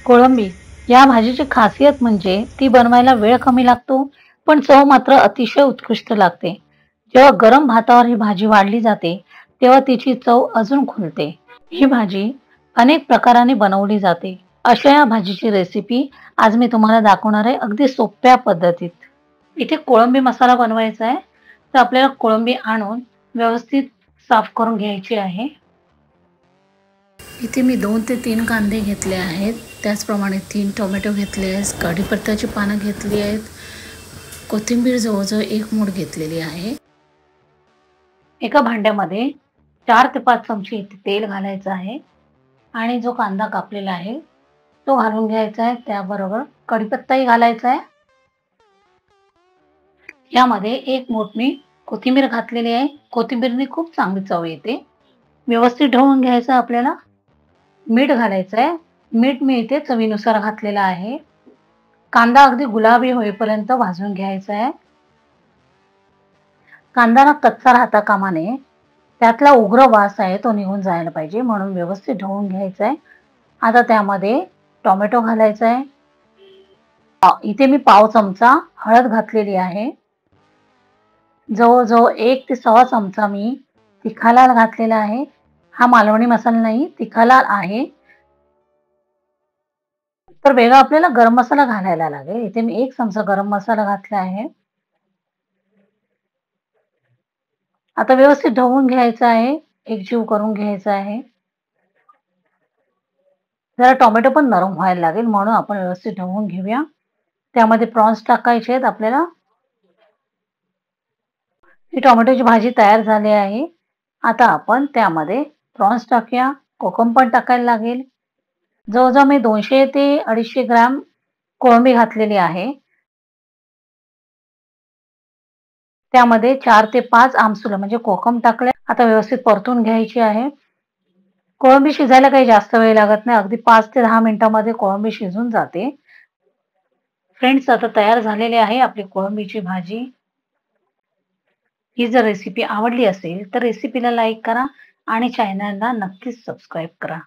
कोळंबी या भाजीची खासियत म्हणजे ती बनवायला वेळ कमी लागतो, पण चव मात्र अतिशय उत्कृष्ट लागते. जेव्हा गरम भातावर ही भाजी वाढली जाते, तेव्हा तिची चव अजून खुलते. ही भाजी अनेक प्रकारांनी बनवली जाते. अशा या भाजीची रेसिपी आज मी तुम्हाला दाखवणार आहे अगदी सोप्या पद्धतीत. इथे कोळंबी मसाला बनवायचा आहे, तर आपल्याला कोळंबी आणून व्यवस्थित साफ करून घ्यायची आहे. इथे मी 2 ते 3 कांदे घेतले आहेत. त्याचप्रमाणे 3 टोमॅटो घेतले आहेत. कढीपत्त्याची पानं घेतली आहेत. कोथिंबीर जवळजवळ 1 मूठ घेतलेली आहे. एका भांड्यामध्ये 4 ते 5 चमचे इथे तेल घालायचं आहे आणि जो कांदा कापलेला आहे तो घालून घ्यायचा आहे. त्याबरोबर कढीपत्ताही घालायचा आहे. यामध्ये 1 मूठ मी कोथिंबीर घातलेली आहे. कोथिंबीरने खूप चांगली चव येते. व्यवस्थित ढवळून घ्यायचं आपल्याला. मीठ घालायचं आहे. मीठ मी इथे चवीनुसार घातलेलं आहे. कांदा अगदी गुलाबी होईपर्यंत भाजून घ्यायचा आहे. कांदा कच्चा राहता कामा नये. त्यातला उग्र वास आहे तो निघून जायला पाहिजे, म्हणून व्यवस्थित ढवळून घ्यायचा आहे. आता त्यामध्ये टोमॅटो घालायचा आहे. इथे मी पाव चमचा हळद घातलेली आहे. जवळजवळ 1 ते सव्वा चमचा मी तिखा लाल घातलेला आहे. हा मालवणी मसाला नाही, तिखा लाल आहे. तर वेगळा आपल्याला गरम मसाला घालायला लागेल. इथे मी 1 चमचा गरम मसाला घातला आहे. आता व्यवस्थित ढवळून घ्यायचं आहे. एकजीव करून घ्यायचं आहे. जरा टोमॅटो पण नरम व्हायला लागेल, म्हणून आपण व्यवस्थित ढवळून घेऊया. त्यामध्ये प्रॉन्स टाकायचे आहेत आपल्याला. ही टोमॅटोची भाजी तयार झाली आहे. आता आपण त्यामध्ये प्रॉन्स टाकूया. कोकम पण टाकायला लागेल. जवळजवळ मी 200 ते 250 ग्रॅम कोळंबी घातलेली आहे. त्यामध्ये 4 ते 5 आमसुलं म्हणजे कोकम टाकले. आता व्यवस्थित परतून घ्यायची आहे. कोळंबी शिजायला काही जास्त वेळ लागत नाही. अगदी 5 ते 10 मिनिटांमध्ये कोळंबी शिजून जाते. फ्रेंड्स, आता तयार झालेली आहे आपली कोळंबीची भाजी. ही जर रेसिपी आवडली असेल तर रेसिपीला लाईक करा आणि चॅनलला नक्कीच सबस्क्राईब करा.